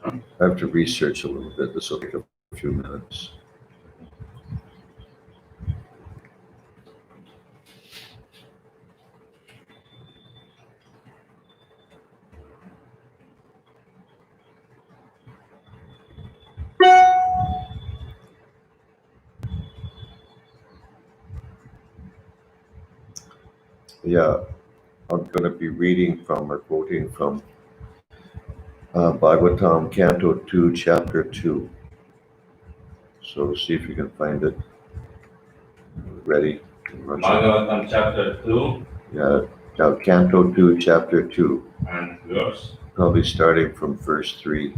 I have to research a little bit. This will take a few minutes. Yeah, I'm going to be reading from or quoting from Bhagavatam, Canto 2, Chapter 2. So see if you can find it. Ready? Bhagavatam chapter 2 Yeah, now Canto 2, Chapter 2, and verse. probably starting from verse 3.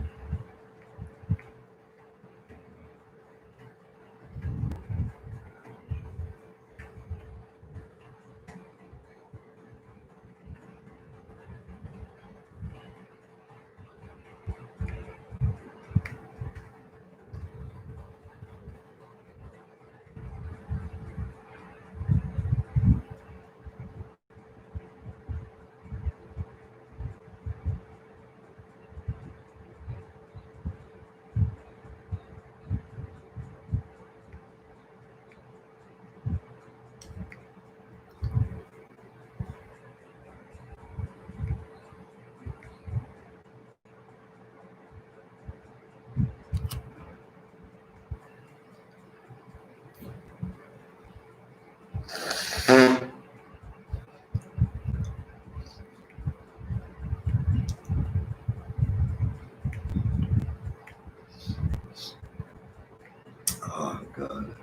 Oh, God.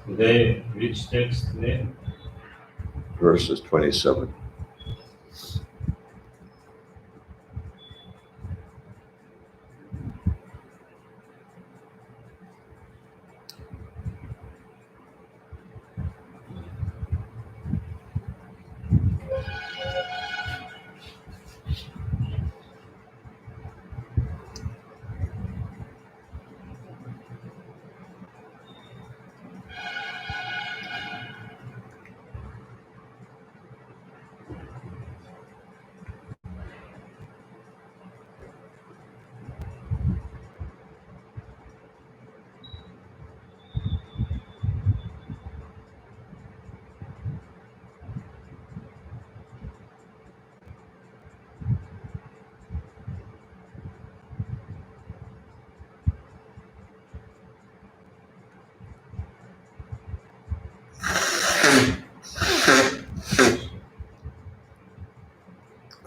Today, which text today? Verses 27.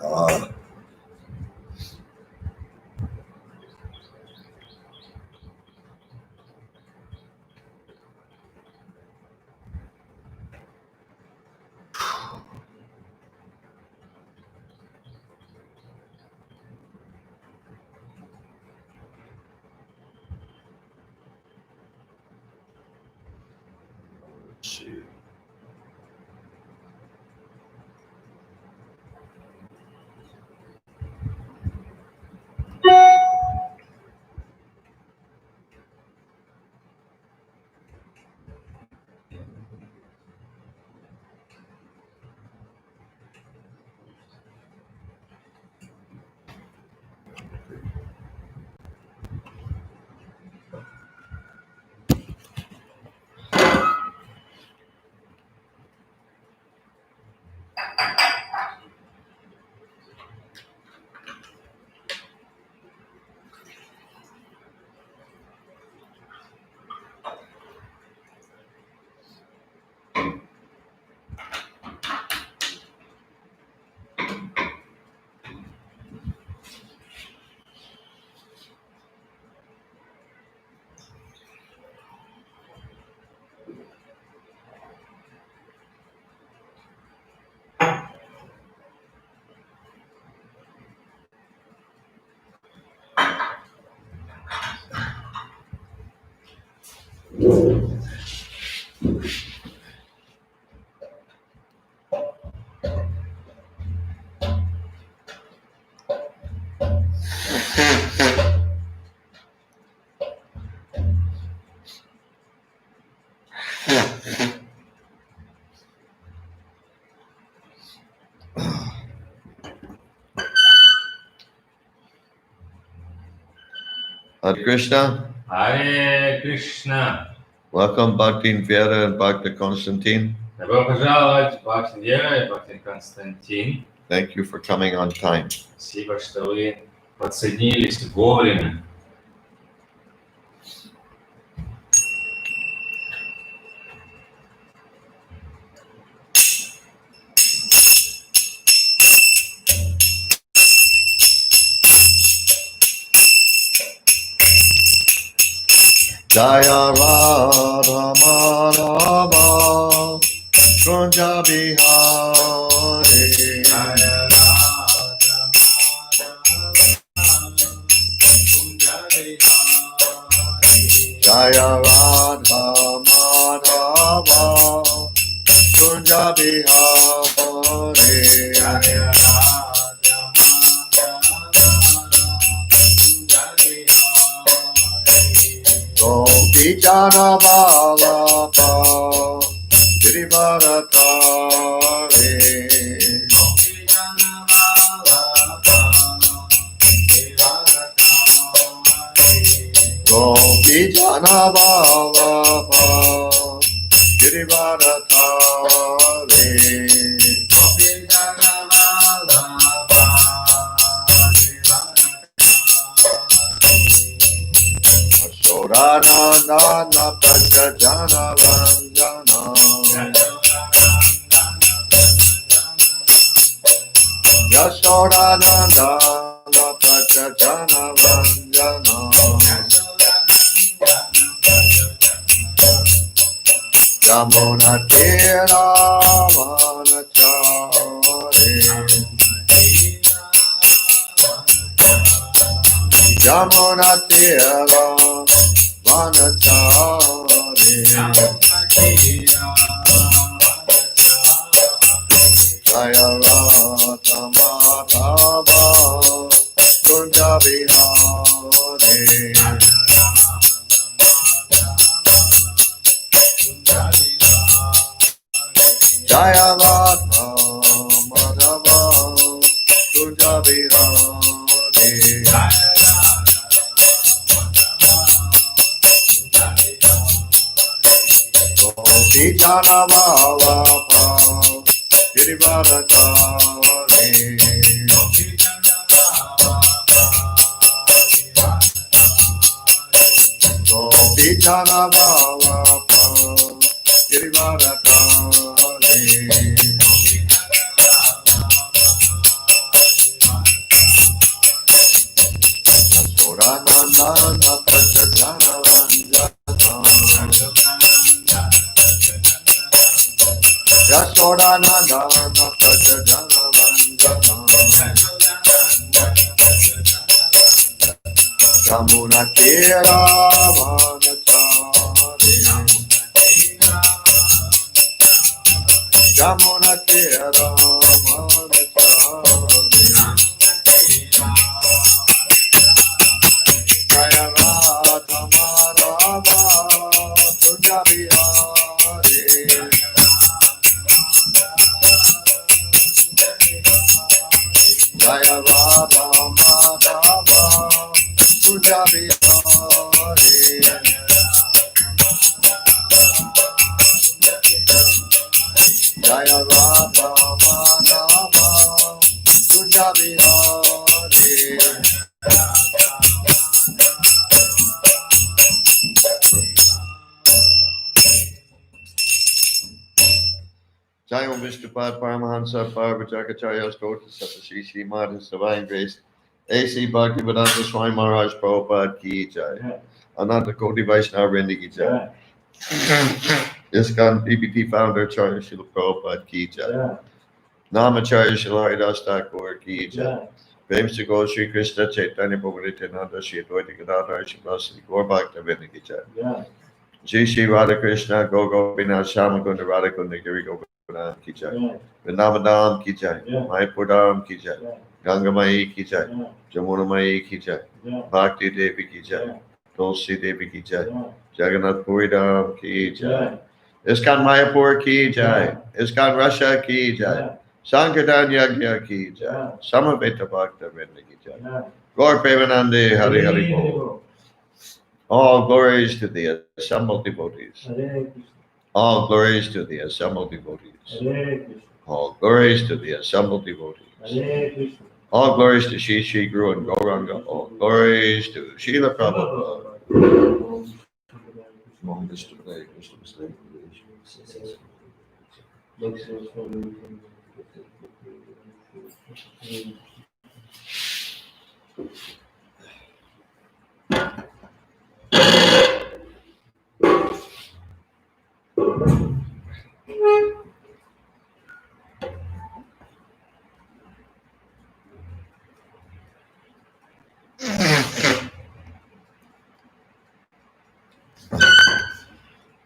Ah, let's see. Hare Krishna. Hare Krishna. Welcome, Bhaktin Vera and Bhakta Konstantin. Добро пожаловать, Бхактин Вера и Бхактин Константин. Thank you for coming on time. Спасибо, что вы подсоединились вовремя. Jaya Radha Madhava Kunja Bihari Jaya Radha Madhava Kunja Bihari Gopi Jana Vallabha Girivaratari Gopi Jana Vallabha Girivaratari Ashoranandana Prajajana Ranjana Yashoranandana Prajajana Ranjana Yamuna Tira Vanachari Yamuna Tira Vanachari Jaya Radha Madhava Kunja Bihari Jaya Radha Madhava Kunja Bihari Gopi Jana Vallabha Girivaratari Gopi Jana Vallabha Girivaratari Ashoranandana Prajajana Ranjana Yashodanandana Prajajana Ranjana Yamuna Tira Vanachari Yamuna Tira Vanachari Jaya Radha Madhava Kunja Bihari Jaya Radha Madhava Kunja Bihari Jaya Radha Madhava Kunja Bihari Jai Om Vishnupad Paramahansa Parvajakacharya Stota Sapasi Srimad His Divine Grace A.C. Bhaktivedanta Swami Maharaj Prabhupada Ki Jai Ananta Koti Vaishnava Vrinda Ki Jai ISKCON DBT Founder Charya Srila Prabhupada Ki Jai Namacharya Srila Haridas Thakur Ki Jai Prem Se Gaur Shri Krishna Chaitanya Prabhu Nityananda Shri Advaita Gadadhar Shri Vasudeva Gaur Bhakta Vrinda Ki Jai Shri Shri Radha Krishna Go Gopinath Shama Kunda Radha Kunda Giri Govardhan Ki Jai Vrindavan Ki Jai Mayapur Dham Ki Jai Ganga Mai Ki Jai Jamuna Mai Ki Jai Bhakti Devi Ki Jai Tulsi Devi Ki Jai Jagannath Puri Dham Ki Jai ISKCON Mayapur Ki Jai ISKCON Russia Ki Jai Sankirtan Yagya Ki Jai Samaveta Bhakta Vrinda Ki Jai Gaur Premanande Hari Hari Bol All glories to the assembled devotees. All glories to the assembled devotees. All glories to the assembled devotees. All glories to Shri Shri Guru and Gauranga. All glories to Srila Prabhupada. Om Vishnu Padaya, Krishna Padaya.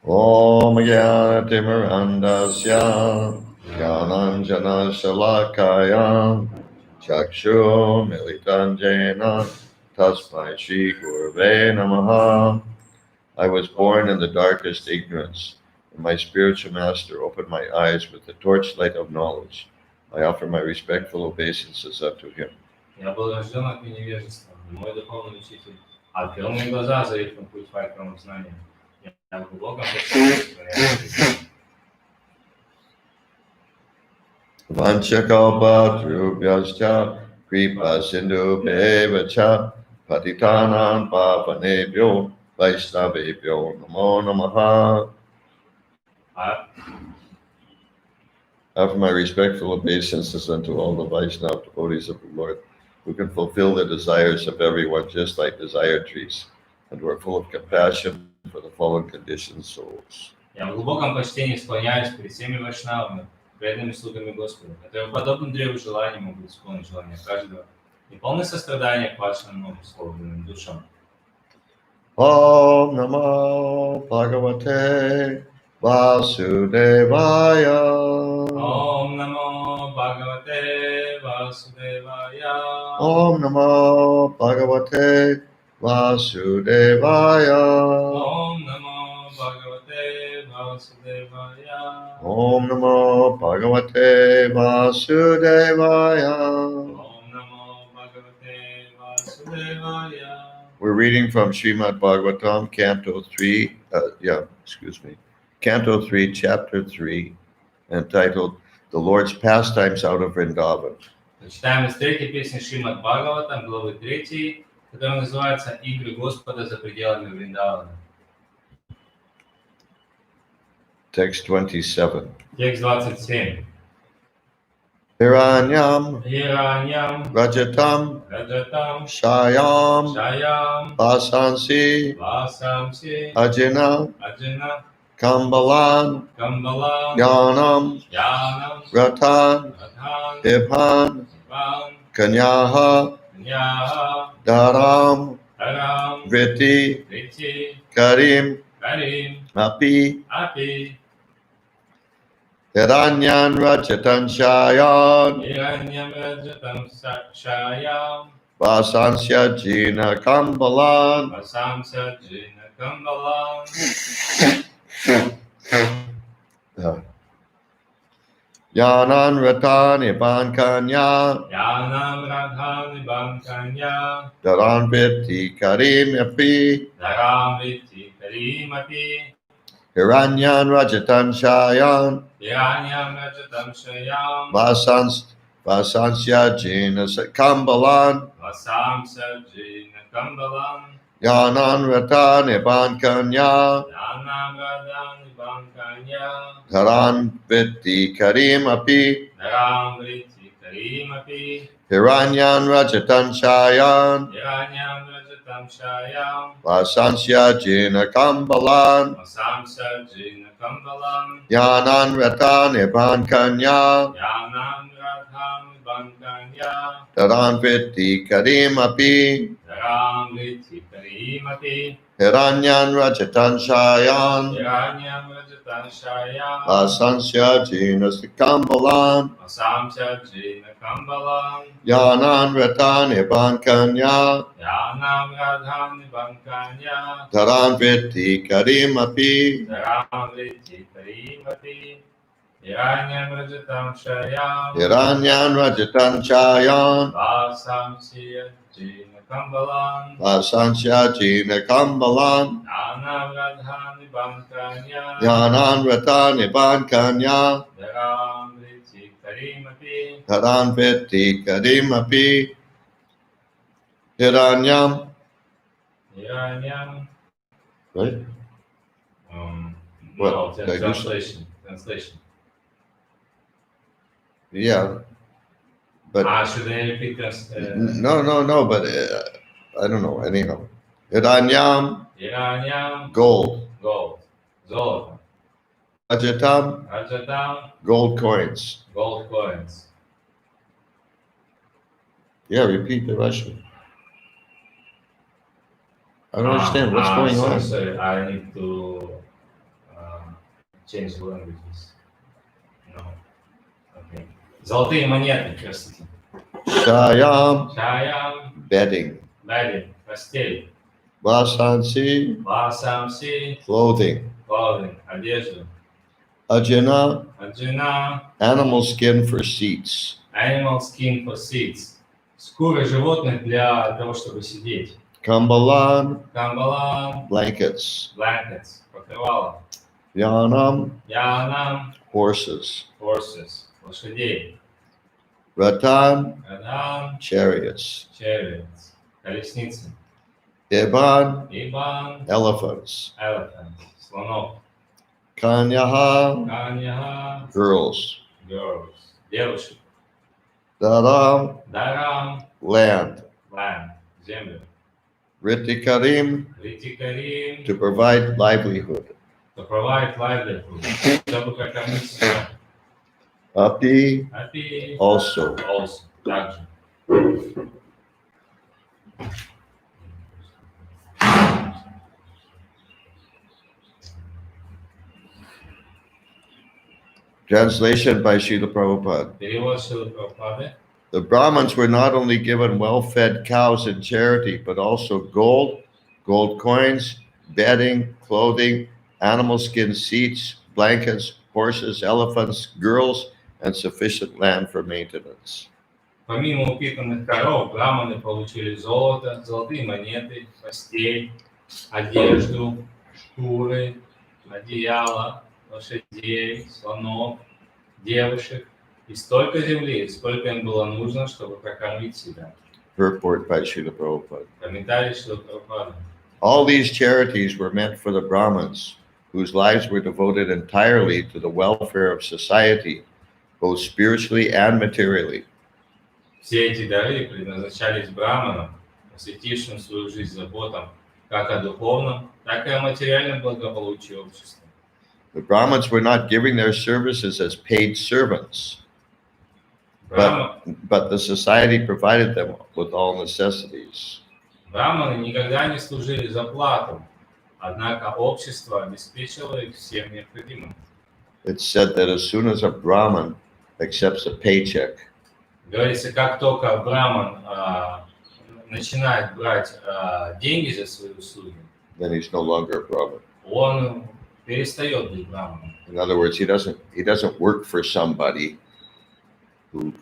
Om Gyanatimurandasya Gyananjana Shalakaya Chakshu Militanjena Tasmai Shri Gurve Namaha. I was born in the darkest ignorance, and my spiritual master opened my eyes with the torchlight of knowledge. I offer my respectful obeisances unto him. Я был рожден от невежества, и мой духовный учитель открыл мне глаза, озарив на путь факелом знания. Я глубоко поклоняюсь. Vanchakalpatrubhyascha kripa sindhu bevacha patitanam pavanebhyo vaishnavebhyo namo namaha. I offer my respectful obeisances unto all the Vaishnava devotees of the Lord, who can fulfill the desires of everyone just like desire trees, and who are full of compassion for the fallen conditioned souls. Я в глубоком почтении склоняюсь перед всеми вайшнавами, преданными слугами Господа, которые подобно древу желаний могут исполнить желания каждого, и полны сострадания к вашим многословным душам. Om Namo Bhagavate Vasudevaya. Om Namo Bhagavate Vasudevaya. Om Namo Bhagavate Vasudevaya. Om Namo Bhagavate Vasudevaya. Om Namo Bhagavate Vasudevaya. Om Namo Bhagavate Vasudevaya. We're reading from Srimad Bhagavatam, Canto 3, Canto 3, Chapter 3, entitled The Lord's Pastimes Out of Vrindavan. Читаем из третьей песни Шримад Бхагаватам, главы 3, которая называется «Игры Господа за пределами Вриндавана». Text 27. Текст 27. Hiranyam, Hiranyam, Rajatam, Rajatam, Shayam, Shayam, Vasansi, Vasamsi, Ajina, Ajina, Kambalan, Kambalam, Yanam, Yanam, Ratan, Radhan, Ibhan, Van, Kanyaha, Nyaha, Dharam, Haram, Vriti, Riti, Karim, Karim, Api, Api, Hiranyan, Rajatan, Shayan, Hiranyam, Rajatam, Shayam, Vasansya, Jina, Kambalan, Vasamsa, Jina, Kambalam, Yanan, Ratan, Ibhan, Kanya, Yanam, Radhan, Bankanya, Dharan, Vriti, Karim, Api, Dharam, Riti, Karim, Api, Hiranyan, Rajatan, Shayan, Hiranyam, Rajatam, Shayam, Vasansya, Jina, Kambalan, Vasamsa, Jina, Kambalam, Yanan, Ratan, Ibhan, Kanya, Yanam, Radhan, Bankanya, Dharan, Vriti, Karim, Api, Dharam, Riti, Karim, Api, Hiranyan, Rajatan, Shayan, Hiranyam, Rajatam, Shayam, Vasansya, Jina, Kambalan, Vasamsa, Jina, Kambalam, Yanan, Ratan, Ibhan, Kanya, Yanam, Radhan, Bankanya, Dharan, Vriti, Karim, Api, Dharam, Riti, Karim, Api, Hiranyan, Rajatan, Shayan, Hiranyam, Rajatam, Shayam, Vasansya, Jina, Kambalan, Vasamsa, Jina, Kambalam, Yanan, Ratan, Ibhan, Kanya, Yanam, Radhan, Bankanya, Dharan, Vriti, Karim, Api, Dharam, Riti, Karim, Api, Hiranyam Rajatam Shayam Hiranyan Rajitan Chayan Vasam Siya Jina Kambalam Vasansya Jina Kambalan Nanam Radhani Bankanya Yanan Rata Niban Kanya Dharam Riti Karimapi Taran Veti Kadimapi Hiranyam. Hiranyam. Right? What? No, Did I do translation. Yeah. But Should I repeat no, but I don't know. Anyhow. Hiranyam, Hiranyam, gold. Zolota. Rajatam, gold coins. Yeah, repeat the Russian. I don't understand what's going on. Sorry, I need to change the languages. No. Okay. Золотые монеты, простите. Shayam, Шаям, bedding. постель. Vasansi, Васамси, clothing. одежду. Ajana, Аджина, animal skin for seats. animal skin for seats. Шкуры животных для того, чтобы сидеть. Kambalan, Камбалан, blankets. blankets, покрывало. Yanam, Янам, horses. лошадей. Ratan, Радам, chariots. chariots, колесницы. Iban, Ибан, elephants. elephant, слонов. Kanyaha, Каньяха, girls. girls, девушек. Daram, Дарам, land. land, землю. Ritikarim, Ритикарим, to provide livelihood. to provide livelihood, чтобы прокормить себя. Api, Апи, also. также. Translation by Srila Prabhupada. Перевод Шрилы Прабхупады. The Brahmins were not only given well-fed cows in charity, but also gold coins, bedding, clothing, animal skin seats, blankets, horses, elephants, girls, and sufficient land for maintenance. Помимо упитанных коров, браманы получили золото, золотые монеты, постель, одежду, шкуры, одеяло, лошадей, слонов, девушек и столько земли, сколько им было нужно, чтобы прокормить себя. Purport by Srila Prabhupada. Комментарий Шрилы Прабхупады. All these charities were meant for the Brahmins, whose lives were devoted entirely to the welfare of society, both spiritually and materially. Все эти дары предназначались браманам, посвятившим свою жизнь заботам как о духовном, так и о материальном благополучии общества. The Brahmins were not giving their services as paid servants, but the society provided them with all necessities. Браманы никогда не служили за плату, однако общество обеспечило их всем необходимым. It's said that as soon as a Brahmin accepts a paycheck, Говорится, как только браман начинает брать деньги за свои услуги, then he's no longer a Brahmin. он перестает быть браманом. In other words, he doesn't work for somebody who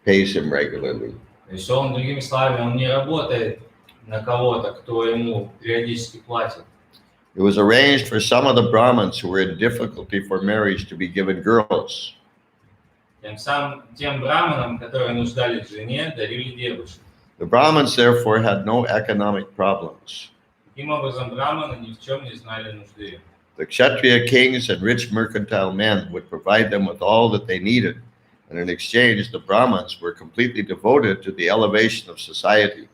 pays him regularly. То есть он, другими словами, он не работает на кого-то, кто ему периодически платит. It was arranged for some of the Brahmins who were in difficulty for marriage to be given girls. Тем браманам, которые нуждались в жене, дарили девушек. The Brahmins therefore had no economic problems. Таким образом, браманы ни в чем не знали нужды. The Kshatriya kings and rich mercantile men would provide them with all that they needed, and in exchange, the Brahmins were completely devoted to the elevation of society.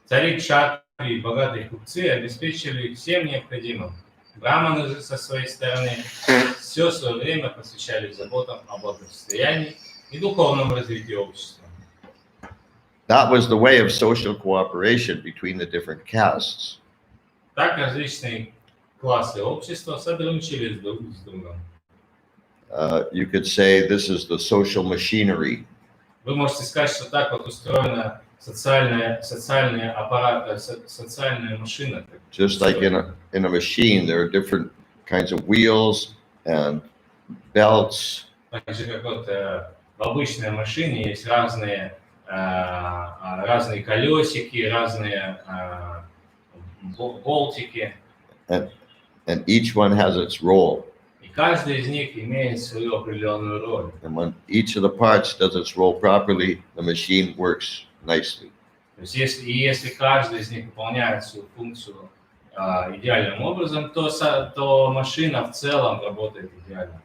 Цари кшатрии и богатые купцы обеспечили их всем необходимым. Браманы же со своей стороны все свое время посвящали заботам о благосостоянии и духовном развитии общества. That was the way of social cooperation between the different castes. Так различные классы общества сотрудничали друг с другом. You could say this is the social machinery. Вы можете сказать, что так вот устроена социальный аппарат, социальная машина. Just like in a machine, there are different kinds of wheels and belts Так же, как вот в обычной машине есть разные колесики, разные болтики. And each one has its role. И каждый из них имеет свою определенную роль. And when each of the parts does its role properly, the machine works nicely. То есть если каждый из них выполняет свою функцию идеальным образом, то машина в целом работает идеально.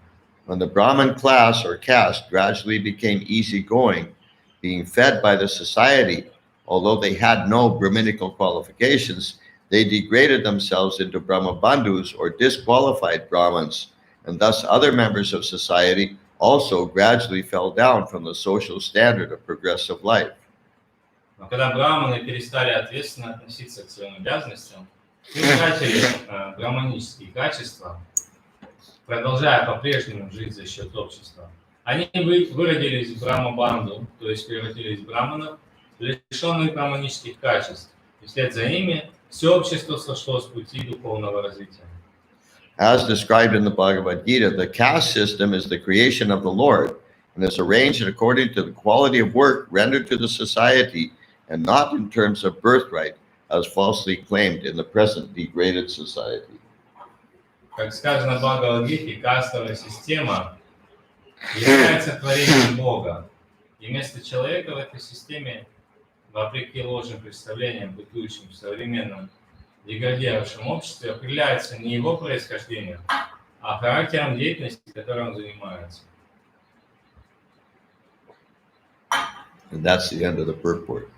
When the Brahmin class or caste gradually became easygoing, being fed by the society, although they had no Brahminical qualifications, they degraded themselves into Brahmabandhus or disqualified Brahmins, and thus other members of society also gradually fell down from the social standard of progressive life. Но когда браманы перестали ответственно относиться к своим обязанностям, и утратили браманические качества, продолжая по-прежнему жить за счет общества, они выродились в брамабанду, то есть превратились в браманов, лишенных браманических качеств, и вслед за ними все общество сошло с пути духовного развития. As described in the Bhagavad Gita, the caste system is the creation of the Lord and is arranged according to the quality of work rendered to the society and not in terms of birthright, as falsely claimed in the present degraded society. Как сказано в Бхагавад-гите, кастовая система является творением Бога. И место человека в этой системе, вопреки ложным представлениям, бытующим в современном деградировавшем обществе, определяется не его происхождением, а характером деятельности, которой он занимается. And that's the end of the purport.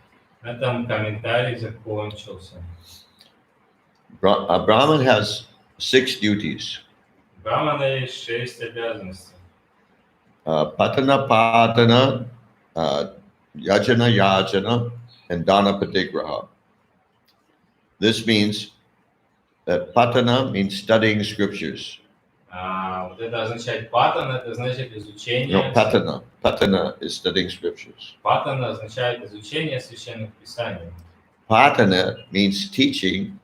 На этом комментарий закончился. A Brahmin has 6 duties. Брамана есть 6 обязанностей. Patana Patana, Yajana Yajana, and Dana Patigraha. This means that Patana means studying scriptures. Вот это означает патана, это значит изучение. No, Patana. Patana is studying scriptures. Патана означает изучение священных писаний. Patana means teaching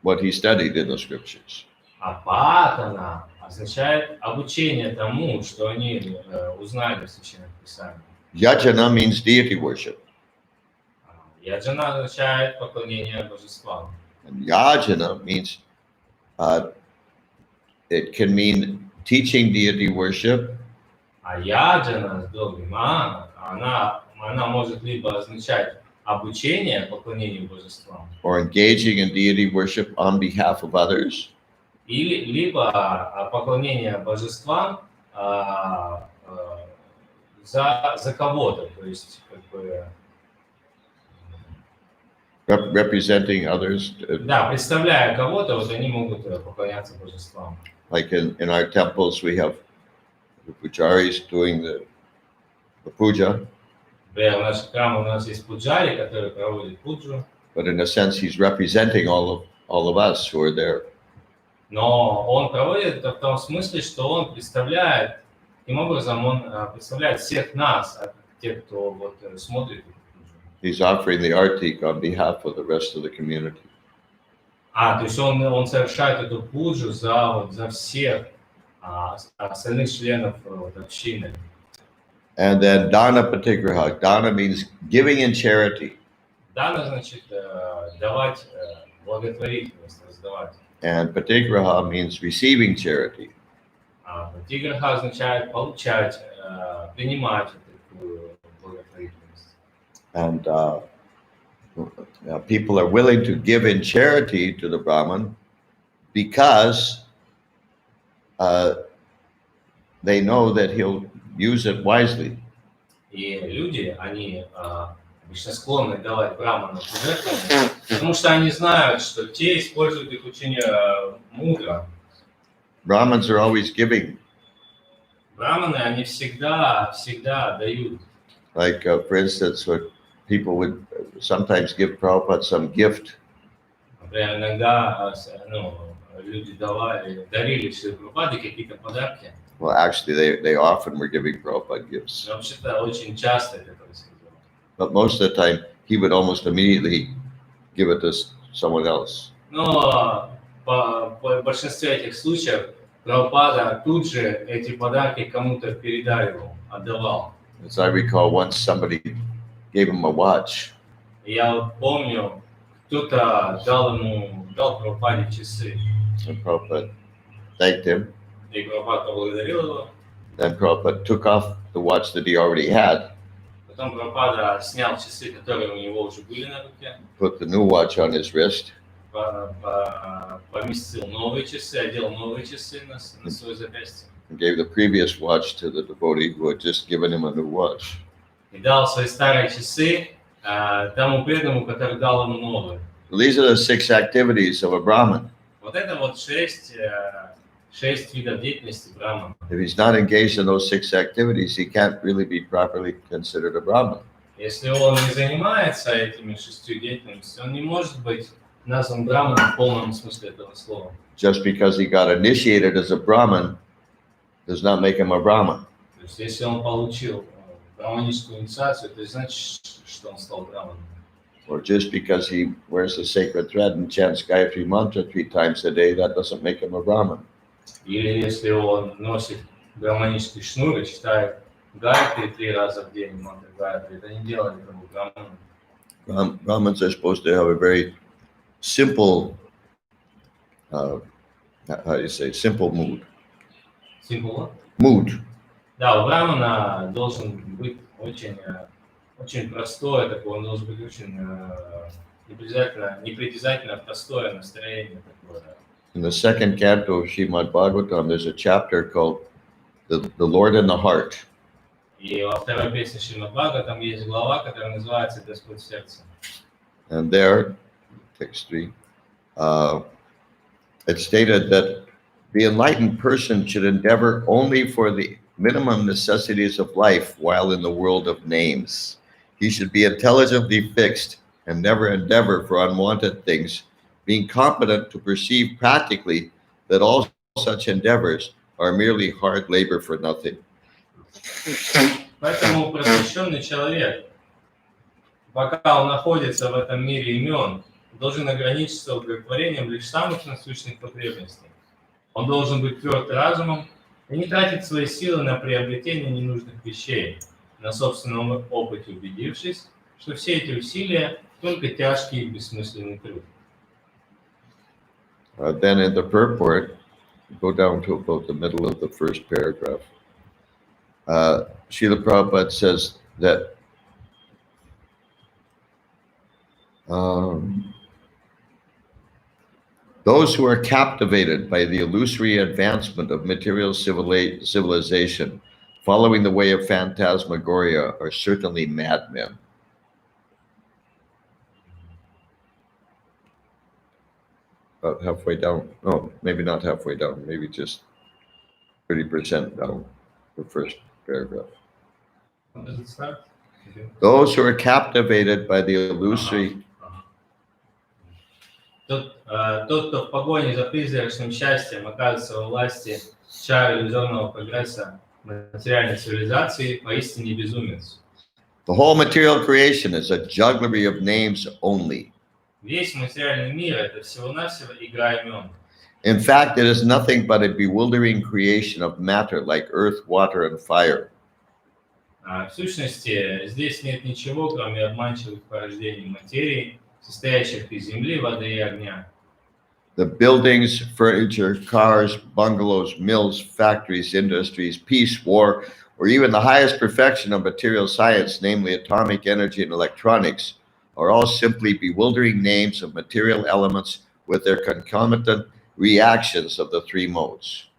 what he studied in the scriptures. А патана означает обучение тому, что они узнали в священных писаниях. Yajana means deity worship. Яджана означает поклонение божествам. And yajana means, it can mean teaching deity worship, А яджана с долгим она может либо означать обучение поклонению божествам, or engaging in deity worship on behalf of others, либо поклонение божествам за кого-то, то есть как бы representing others. Да, представляя кого-то, вот они могут поклоняться божествам. Like in our temples, we have the pujaris doing the puja, Например, в наших храмах у нас есть пуджари, который проводит пуджу, but in a sense, he's representing all of us who are there. но он проводит это в том смысле, что он представляет, таким образом он представляет всех нас, тех, кто вот смотрит эту пуджу. He's offering the artik on behalf of the rest of the community. То есть он совершает эту пуджу за всех остальных членов общины. And then dana patigraha. Dana means giving in charity. Дана значит давать благотворительность, раздавать. And patigraha means receiving charity. Патиграха означает получать, принимать такую благотворительность. And people are willing to give in charity to the Brahman because they know that he'll use it wisely. И люди, они обычно склонны давать браманам пожертвования, потому что они знают, что те используют их очень мудро. Brahmins are always giving. Браманы, они всегда дают. Like, for instance, what people would sometimes give Prabhupada some gift. Например, иногда люди дарили Шри Прабхупаде какие-то подарки. Well, actually, they often were giving Prabhupada gifts. Но вообще-то очень часто это происходило. But most of the time, he would almost immediately give it to someone else. Но в большинстве этих случаев Прабхупада тут же эти подарки кому-то передаривал, отдавал. As I recall, once somebody gave him a watch. И я вот помню, кто-то дал Прабхупаде часы. And Prabhupada thanked him. И Прабхупада поблагодарил его. Then Prabhupada took off the watch that he already had, Потом Прабхупада снял часы, которые у него уже были на руке. put the new watch on his wrist, Поместил новые часы, одел новые часы на свое запястье. and gave the previous watch to the devotee who had just given him a new watch. И дал свои старые часы тому преданному, который дал ему новые. These are the 6 activities of a Brahmin. Вот это вот 6 видов деятельности Брахмана. If he's not engaged in those 6 activities, he can't really be properly considered a Brahmin. Если он не занимается этими 6 деятельностями, он не может быть назван Брахманом в полном смысле этого слова. Just because he got initiated as a Brahmin does not make him a Brahmin. То есть если он получил брахманическую инициацию, это значит, что он стал Брахманом. Or just because he wears the sacred thread and chants Gayatri mantra 3 times a day, that doesn't make him a Brahmin. Или если он носит брахманический шнур и читает гайатри 3 раза в день, мантры гайатри, это не делает его Брахманом. Brahmins are supposed to have a very simple, how do you say, simple mood. Simple. Mood. Да, у Брахмана должен быть очень простое такое, он должен быть очень непритязательно простое настроение такое. In the 2nd canto of Srimad Bhagavatam, there's a chapter called the Lord in the Heart. И во второй песне Шримад Бхагаватам есть глава, которая называется «Господь в сердце». And there, text 3, it's stated that the enlightened person should endeavor only for the minimum necessities of life while in the world of names. He should be intelligently fixed and never endeavor for unwanted things, being competent to perceive practically that all such endeavors are merely hard labor for nothing. Поэтому просвещенный человек, пока он находится в этом мире имен, должен ограничиться удовлетворением лишь самых насущных потребностей. Он должен быть тверд разумом и не тратить свои силы на приобретение ненужных вещей, на собственном опыте убедившись, что все эти усилия только тяжкий и бессмысленный труд. Then in the purport, go down to about the middle of the first paragraph. Srila Prabhupada says that those who are captivated by the illusory advancement of material civilization, following the way of phantasmagoria, are certainly madmen. About halfway down, no, maybe not halfway down, maybe just 30% down the first paragraph. Does it start? Those who are captivated by the illusory. Тот, кто в погоне за призрачным счастьем оказывается во власти чар иллюзорного прогресса материальной цивилизации, поистине безумец. The whole material creation is a jugglery of names only. Весь материальный мир – это всего-навсего игра имен. In fact, it is nothing but a bewildering creation of matter like earth, water, and fire. В сущности, здесь нет ничего, кроме обманчивых порождений материи, состоящих из земли, воды и огня. The buildings, furniture, cars, bungalows, mills, factories, industries, peace, war, or even the highest perfection of material science, namely atomic energy and electronics, are all simply bewildering names of material elements with their concomitant reactions of the 3 modes.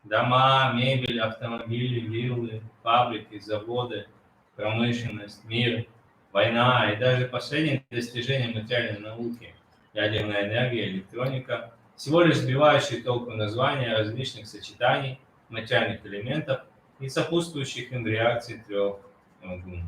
Дома, мебель, автомобили, виллы, фабрики, заводы, промышленность, мир, война и даже последние достижения материальной науки, ядерная энергия, электроника, всего лишь сбивающие толку названия различных сочетаний материальных элементов и сопутствующих им реакций 3 гун.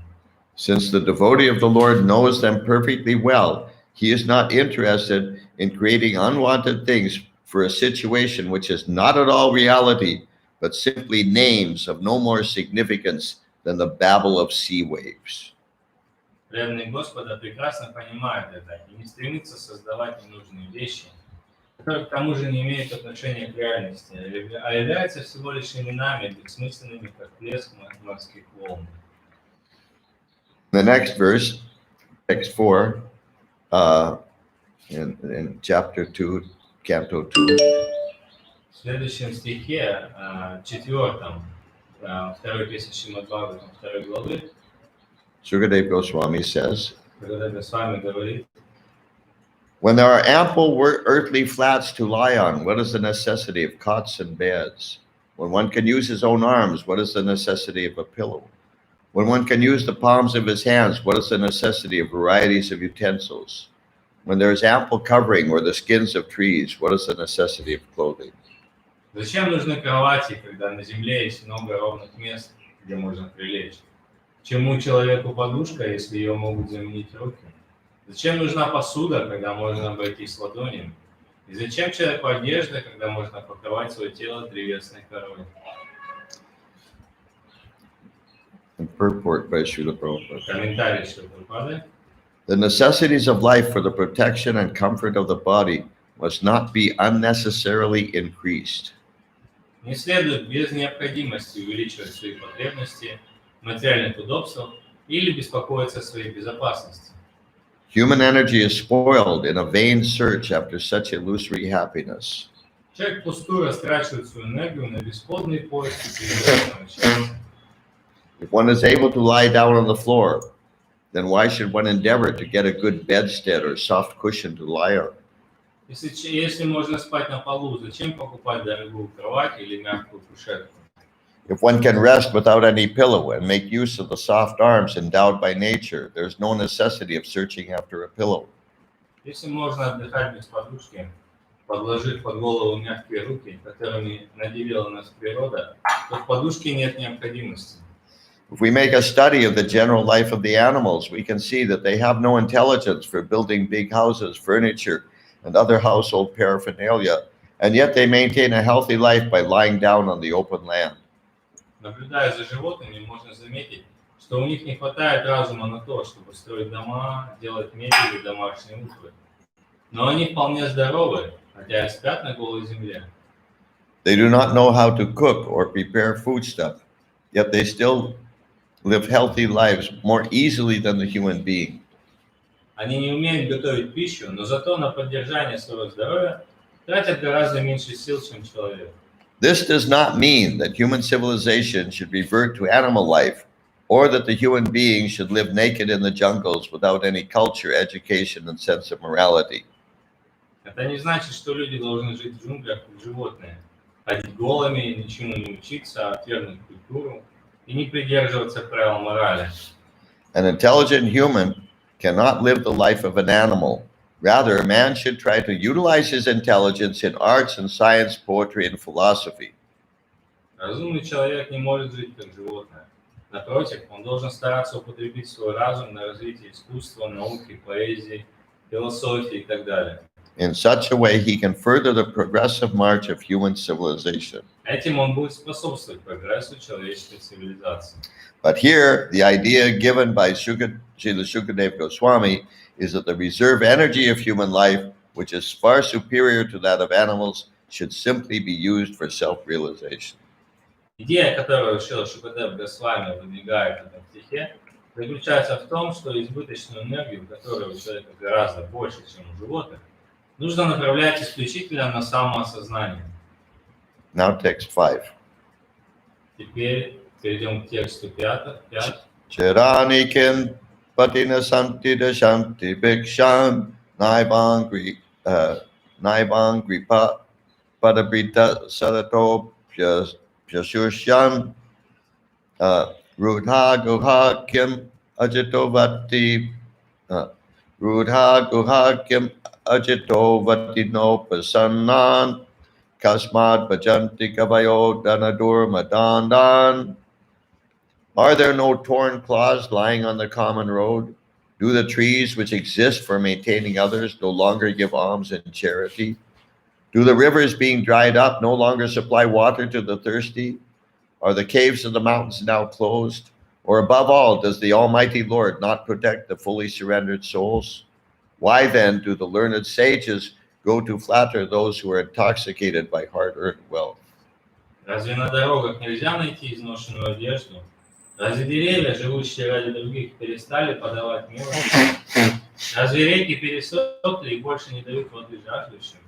Since the devotee of the Lord knows them perfectly well, he is not interested in creating unwanted things for a situation which is not at all reality, but simply names of no more significance than the babble of sea waves. Преданный Господа прекрасно понимает это и не стремится создавать ненужные вещи, которые к тому же не имеют отношения к реальности, а являются всего лишь именами, бессмысленными, как плеск морских волн. The next verse, text 4, in chapter 2, canto 2, В следующем стихе, 4, второй песни Шримад Бхагаватам, 2 главы, Sukadeva Goswami says, когда Госвами говорит: when there are ample earthly flats to lie on, what is the necessity of cots and beds? When one can use his own arms, what is the necessity of a pillow? When one can use the palms of his hands, what is the necessity of varieties of utensils? When there is ample covering or the skins of trees, what is the necessity of clothing? Зачем нужны кровати, когда на земле есть много ровных мест, где можно прилечь? Чему человеку подушка, если ее могут заменить руки? Зачем нужна посуда, когда можно обойтись ладонями? И зачем человеку одежда, когда можно покрывать свое тело древесной корой? Purport by Srila Prabhupada. Комментарий Шрила Прабхупады. The necessities of life for the protection and comfort of the body must not be unnecessarily increased. Не следует без необходимости увеличивать свои потребности в материальных удобствах или беспокоиться о своей безопасности. Human energy is spoiled in a vain search after such illusory happiness. Человек впустую растрачивает свою энергию на бесплодные поиски природного счастья. If one is able to lie down on the floor, then why should one endeavor to get a good bedstead or soft cushion to lie on? Если можно спать на полу, зачем покупать дорогую кровать или мягкую кушетку? If one can rest without any pillow and make use of the soft arms endowed by nature, there's no necessity of searching after a pillow. Если можно отдыхать без подушки, подложив под голову мягкие руки, которыми наделила нас природа, то в подушке нет необходимости. If we make a study of the general life of the animals, we can see that they have no intelligence for building big houses, furniture, and other household paraphernalia, and yet they maintain a healthy life by lying down on the open land. Наблюдая за животными, можно заметить, что у них не хватает разума на то, чтобы строить дома, делать мебель и домашние утварь. Но они вполне здоровы, хотя и спят на голой земле. They do not know how to cook or prepare foodstuff, yet they still live healthy lives more easily than the human being. Они не умеют готовить пищу, но зато на поддержание своего здоровья тратят гораздо меньше сил, чем человек. This does not mean that human civilization should revert to animal life, or that the human being should live naked in the jungles without any culture, education, and sense of morality. Это не значит, что люди должны жить в джунглях как животные, ходить голыми, ничему не учиться, отвергнуть культуру и не придерживаться правил морали. An intelligent human cannot live the life of an animal. Rather, man should try to utilize his intelligence in arts and science, poetry, and philosophy. Разумный человек не может жить как животное. Напротив, он должен стараться употребить свой разум на развитие искусства, науки, поэзии, философии и так далее. In such a way, he can further the progressive march of human civilization. Этим он будет способствовать прогрессу человеческой цивилизации. But here, the idea given by Srila Sukadeva Goswami is that the reserve energy of human life, which is far superior to that of animals, should simply be used for self-realization. Идея, которую Шрила Шукадев Госвами выдвигает в этом стихе, заключается в том, что избыточную энергию, которая у человека гораздо больше, чем у животных, нужно направлять исключительно на самоосознание. Now text 5. Теперь перейдем к тексту 5. Chiranikin patina santi dashanti bhikshan naibang gripa padabrita sadato pyasushyan rudha guha kim ajitovati rudha guha kim ajitovati no pasannan kasmad bhajanti kavayo danadur madandan. Are there no torn cloths lying on the common road? Do the trees which exist for maintaining others no longer give alms in charity? Do the rivers being dried up no longer supply water to the thirsty? Are the caves of the mountains now closed? Or above all, does the Almighty Lord not protect the fully surrendered souls? Why then do the learned sages go to flatter those who are intoxicated by hard-earned wealth? Разве на дорогах нельзя найти изношенную одежду? Разве деревья, живущие ради других, перестали подавать милость? Разве реки пересохли и больше не дают воды жаждущим?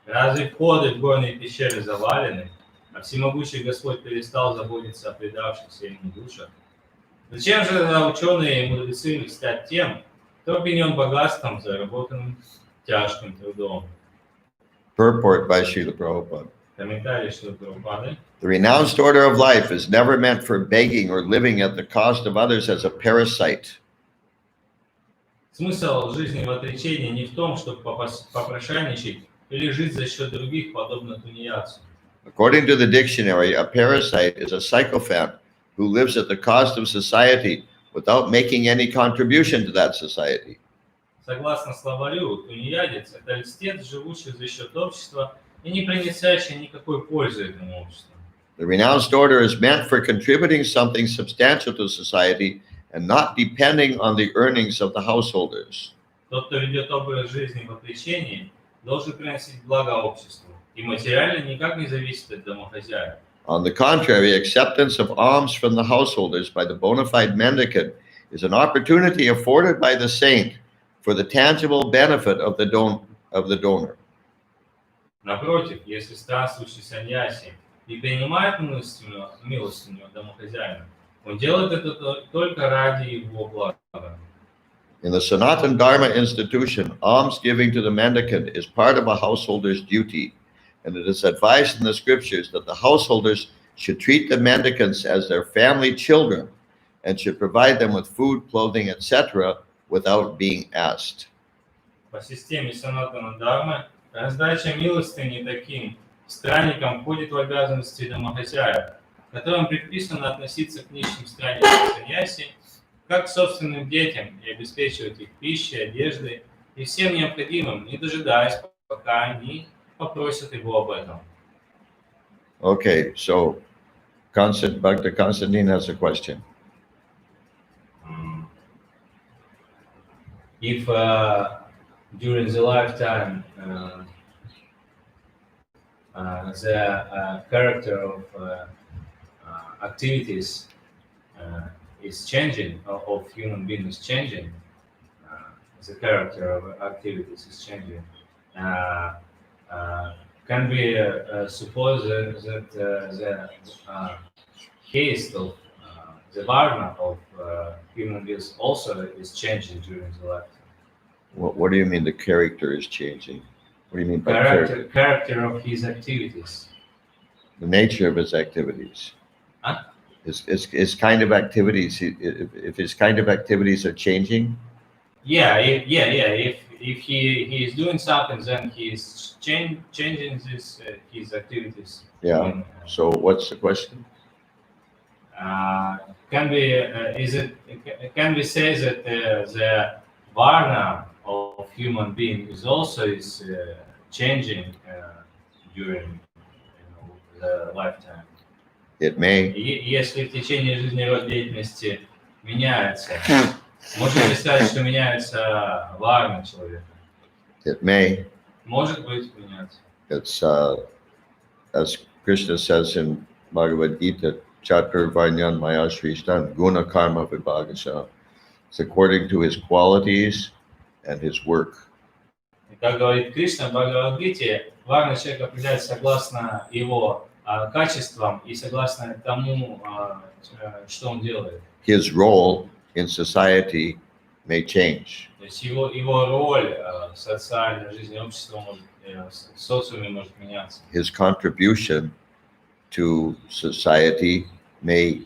Разве входы в горные пещеры завалены, а всемогущий Господь перестал заботиться о предавшихся ему душах? Зачем же тогда ученые и мудрецы льстят тем, кто обвинен богатством, заработанным тяжким трудом? Purport by Srila Prabhupada. Комментарий Шрилы Прабхупады. The renounced order of life is never meant for begging or living at the cost of others as a parasite. Смысл жизни в отречении не в том, чтобы попрошайничать или жить за счет других, подобно тунеядцу. According to the dictionary, a parasite is a sycophant who lives at the cost of society without making any contribution to that society. Согласно словарю, тунеядец – это льстец, живущий за счет общества и не принесящий никакой пользы этому обществу. The renounced order is meant for contributing something substantial to society and not depending on the earnings of the householders. Тот, кто ведет образ жизни в отречении, должен приносить благо обществу и материально никак не зависит от домохозяев. On the contrary, acceptance of alms from the householders by the bona fide mendicant is an opportunity afforded by the saint for the tangible benefit of the donor. Напротив, если странствующий саньяси не принимает милостыню от домохозяина, он делает это только ради его блага. In the Sanatana Dharma institution, alms giving to the mendicant is part of a householder's duty, and it is advised in the scriptures that the householders should treat the mendicants as their family children and should provide them with food, clothing, etc. without being asked. По системе Санатана Дхармы раздача милостыни таким странникам входит в обязанности домохозяев, которым предписано относиться к нищим странникам саньяси как к собственным детям и обеспечивать их пищей, одеждой и всем необходимым, не дожидаясь, пока они попросят его об этом. Okay, so Bhakta Constantine has a question. If during the lifetime the character of activities is changing, of human beings is changing, the character of activities is changing, can we suppose that the case of the varna of human beings also is changing during the lifetime? What do you mean the character is changing? What do you mean by character of his activities? The nature of his activities. Huh? His kind of activities, if his kind of activities are changing? If he is doing something, then he is changing his activities. Yeah. So what's the question? Can we say that the varna of human being is also changing during the lifetime? It may. Если в течение жизни род деятельности меняется, можно ли сказать, что меняется варна человека? It may. Может быть, меняется. It's as Krishna says in Bhagavad Gita, Chatur Varnyan Maya Shrishtan Guna Karma Vibhagasha. It's according to his qualities and his work. Как говорит Кришна в Бхагавад-гите, варна человека определяется согласно его качествам и согласно тому, что он делает. His role in society may change. То есть его роль в социальной жизни общества в социуме может меняться. His contribution to society may,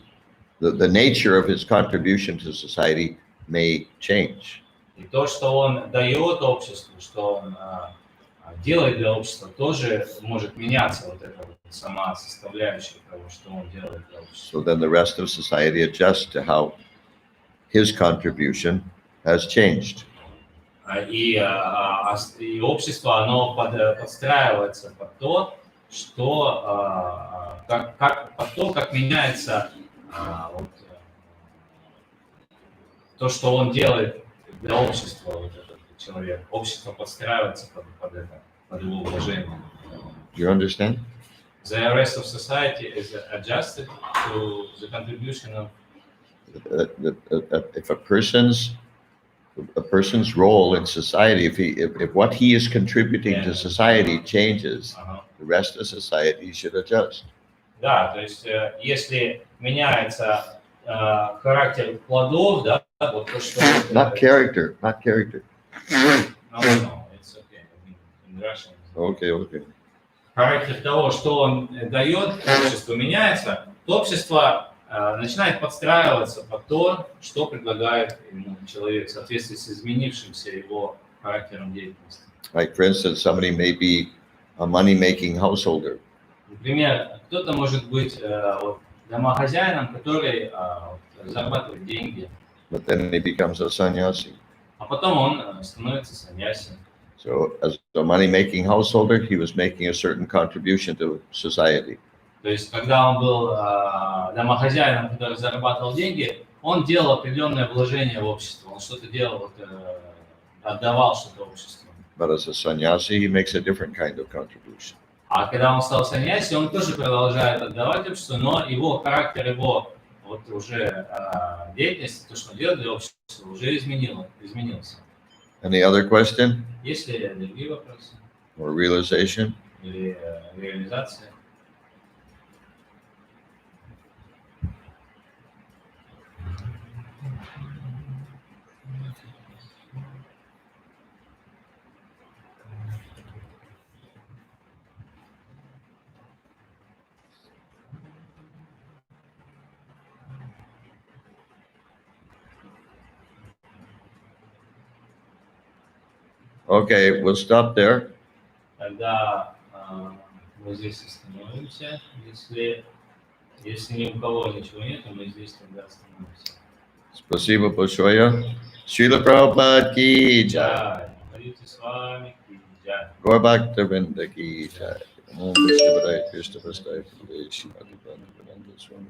the nature of his contribution to society may change. И то, что он дает обществу, что он делает для общества, тоже может меняться, вот эта вот сама составляющая того, что он делает для общества. So then the rest of society adjusts to how his contribution has changed. И общество, оно подстраивается под то, что как меняется вот, то, что он делает для общества, вот этот человек. Общество подстраивается под это. под его вложением. Do you understand? The rest of society is adjusted to the contribution of If a person's role in society, if what he is contributing to society changes, the rest of society should adjust. Да, то есть если меняется характер плодов, да, вот то, что... Not character. No, it's okay. In Russian. Okay. Характер того, что он дает, обществу меняется, то общество начинает подстраиваться под то, что предлагает ему человек в соответствии с изменившимся его характером деятельности. Like, for instance, somebody may be a money-making householder. Например, кто-то может быть домохозяином, который зарабатывает деньги, But then he becomes a sannyasi. а потом он становится саньяси. So as a money-making householder, he was making a certain contribution to society. То есть, когда он был домохозяином, который зарабатывал деньги, он делал определенное вложение в общество, он что-то делал, отдавал что-то обществу. But as a sannyasi, he makes a different kind of contribution. А когда он стал саньяси, он тоже продолжает отдавать обществу, но его характер, его вот уже деятельность, то, что он делает для общества, уже изменился. Any other question Есть ли другие вопросы or realization? или реализация? Okay, we'll stop there. Тогда мы здесь остановимся. Если ни у кого ничего нет, мы здесь тогда остановимся. Спасибо большое. Шрила Прабhupada ki jai. Молитесь с вами. Джай. Gaur Bhakta ki jai. Om Vishnu Padaya Krishna Prasthaya Srimad Bhagavatam Swami.